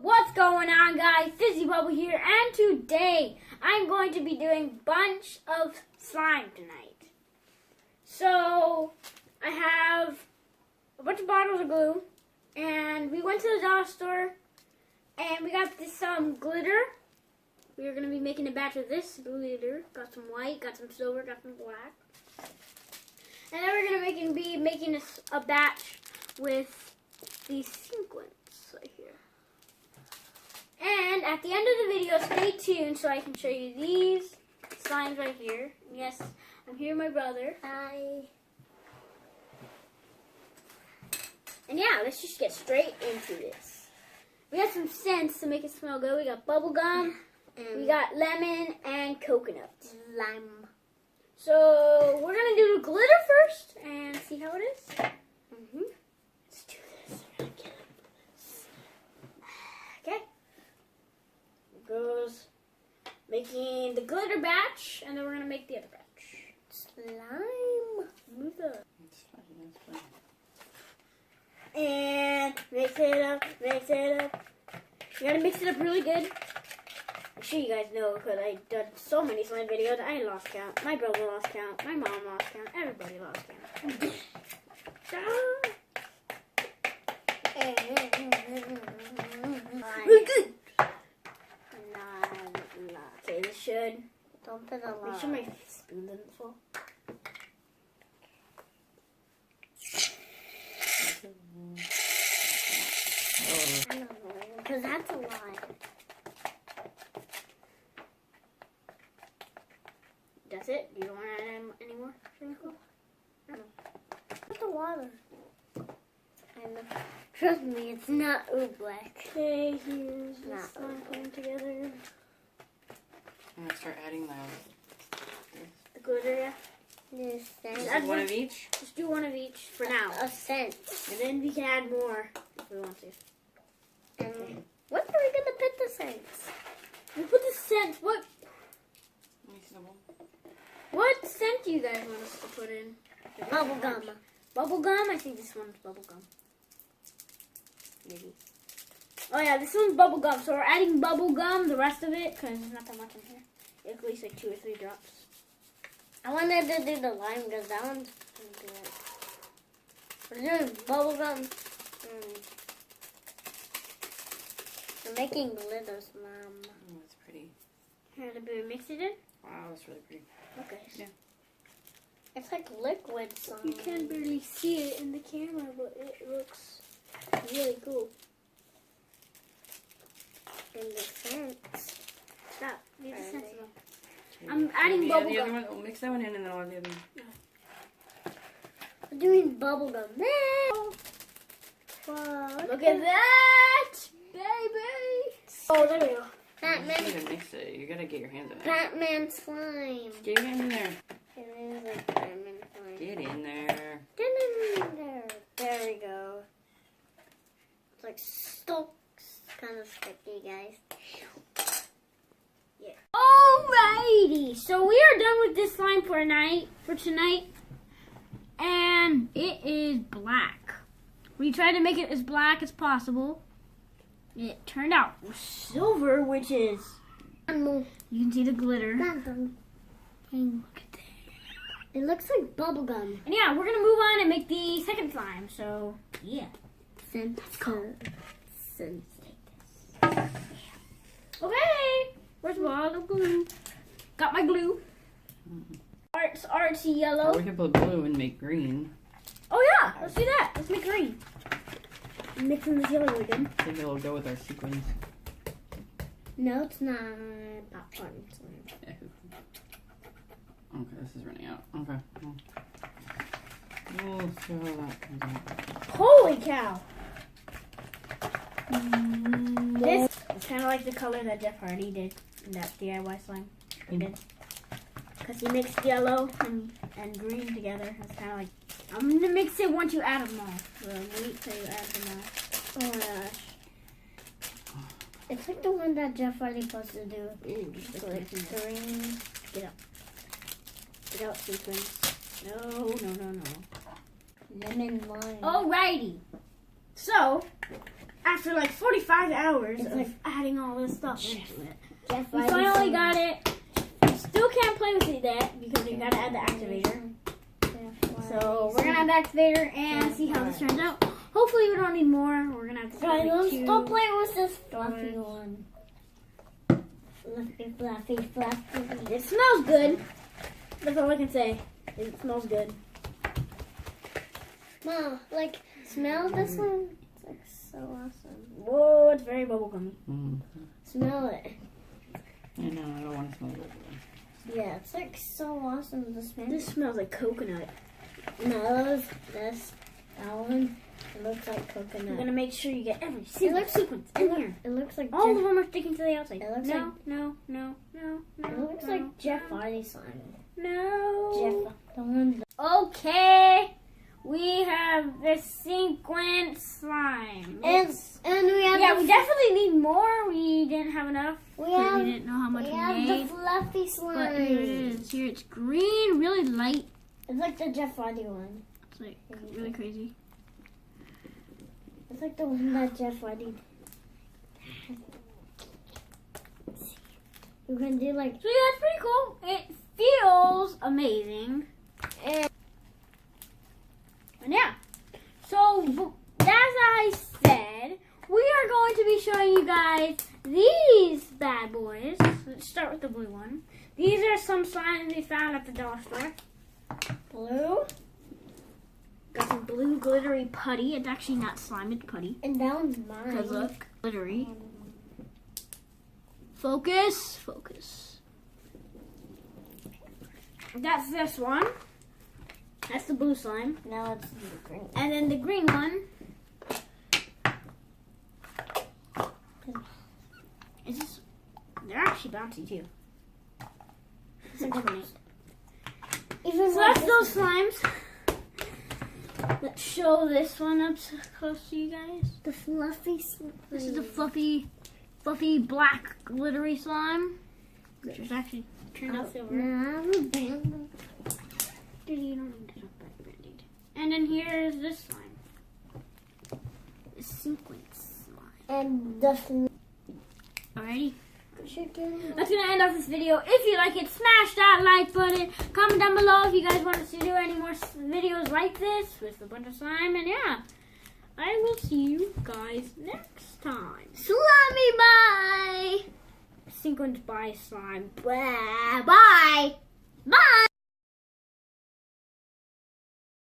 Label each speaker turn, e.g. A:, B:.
A: What's going on, guys? Fizzy Bubble here, and today I'm going to be doing a bunch of slime tonight. So I have a bunch of bottles of glue, and we went to the dollar store and we got this glitter. We are going to be making a batch of this glitter. Got some white, got some silver, got some black. And then we're going to be making a batch with these sequins right here. And at the end of the video, stay tuned so I can show you these slimes right here. Yes, I'm here with my brother. Hi. And yeah, let's just get straight into this. We got some scents to make it smell good. We got bubble gum, we got lemon, and coconut. Lime. So we're going to do the glitter first and see how it is. Let's do this. We're gonna get this. Okay. Goes making the glitter batch, and then we're going to make the other batch. Slime. Move up. And mix it up, mix it up. You got to mix it up really good. I'm sure you guys know because I've done so many slime videos. I lost count. My brother lost count. My mom lost count. Everybody lost count. Okay, this should. Don't put a lot. Make sure my spoon doesn't fall. I don't know, because that's a lot. That's it? You don't want to add any more? No. What's the water? I know. Trust me, it's not black. Okay, here's the slime coming together.
B: I'm going to start adding
A: the glitter, yeah.
B: Just one of each?
A: Just do one of each for now. A scent. And then we can add more if we want to. Okay. What are we going to put the scents? We put the scents. What scent do you guys want us to put in? Bubble gum. Bubble gum? I think this one's bubble gum. Maybe. Oh yeah, this one's bubble gum. So we're adding bubble gum, the rest of it, because there's not that much in here. At least like 2 or 3 drops. I wanted to do the lime because that one's good. We're doing bubble gum. We're making glitter slime.
B: Oh, that's pretty.
A: Here, do we mix it in?
B: Wow, that's really pretty.
A: Okay.
B: Yeah.
A: It's like liquid slime. You can barely see it in the camera, but it looks really cool. And the scents. Stop. Leave the scents alone. I'm adding bubble gum.
B: We'll mix that one in and then I'll add the other one.
A: We're doing bubble gum now. Wow, look at that, baby. Oh, there we go.
B: Batman. You gotta mix it. You gotta get your hands in it.
A: Batman slime.
B: Get your hand in there.
A: It is like Batman slime.
B: Get in there.
A: Get in there. There we go. It's like stalks. Kind of sticky, guys. Yeah. Alrighty. So we are done with this slime for tonight. And it is black. We tried to make it as black as possible. It turned out silver, which is, you can see the glitter. Look at that. It looks like bubble gum. And yeah, we're going to move on and make the second slime. So, yeah. Okay. First of all, the glue. Got my glue. Artsy yellow.
B: Or we can put blue and make green.
A: Oh yeah, let's do that. Let's make green. Mixing this yellow again.
B: I think it'll go with our sequins.
A: No, it's not popcorn.
B: Okay, this is running out. Okay. We'll see how that comes out.
A: Holy cow! This is kind of like the color that Jeff Hardy did in that DIY slime he did. Because he mixed yellow and green together. It's kind of like, I'm going to mix it once you add them all. So wait till you add them all. Oh my gosh. It's like the one that Jeff Hardy supposed to do. It's like green. Get up. Get out, sequins. No. Lemon lime. Alrighty. So,
C: after like 45 hours
A: It's
C: of
A: like
C: adding all this stuff into it.
A: Jeff
C: We finally got it. We still can't play with it yet because we gotta add the activator. So we're gonna add the activator and see how this turns out. Hopefully we don't need more. We're gonna have to
A: Guys,
C: like
A: let's
C: two.
A: stop playing with this fluffy one. Fluffy, fluffy, fluffy.
C: It smells good. That's all I can say. It smells good.
A: Mom, like, smell this one. It's like so awesome.
C: Whoa, it's very bubblegummy.
B: Mm.
A: Smell it.
B: I know, I don't want to smell it.
A: Yeah, it's like so awesome to smell.
C: This smells like coconut.
A: No, that one. It looks like
C: I'm
A: coconut.
C: gonna make sure you get every single sequence in here.
A: It looks like
C: All of
A: Jeff,
C: them are sticking to the outside.
A: It looks
C: no,
A: like-
C: no, no, no, no.
A: it looks
C: no,
A: like Jeff
C: no,
A: Hardy slime.
C: No.
A: Jeff, the one.
C: Okay, we have the sequence slime.
A: And we have
C: Yeah,
A: the
C: we definitely need more. We didn't have enough.
A: we
C: 'cause
A: have
C: we didn't know how much
A: we
C: we
A: have
C: made.
A: the fluffy slime.
C: But here it is. Here it's green, really light.
A: It's like the Jeff Hardy one.
C: It's like really crazy.
A: It's like the one that Jeff Hardy. You can do like.
C: So yeah, it's pretty cool. It feels amazing.
A: And
C: Yeah. So, as I said, we are going to be showing you guys these bad boys. Let's start with the blue one. These are some slimes we found at the dollar store.
A: blue.
C: Got some blue glittery putty. It's actually not slime, it's putty.
A: And that one's mine.
C: Because look, glittery. Focus, focus. That's this one. That's the blue slime.
A: Now it's the green.
C: And then the green one. It's just, they're actually bouncy too. It's like lemonade.
A: Even
C: So
A: like
C: that's
A: this
C: those slimes. Let's show this one up close to you guys.
A: the fluffy slime.
C: This is the fluffy black glittery slime. Which is actually turned out silver. Dude, you don't need to look back, Brandy. And then here's this slime. The sequence slime.
A: And the
C: Alrighty.
A: chicken.
C: That's gonna end off this video. If you like it, smash that like button. Comment down below if you guys want us to do any more videos like this with a bunch of slime. And yeah, I will see you guys next time.
A: Slimy bye.
C: Sequence by slime.
A: Bye. Bye. Bye.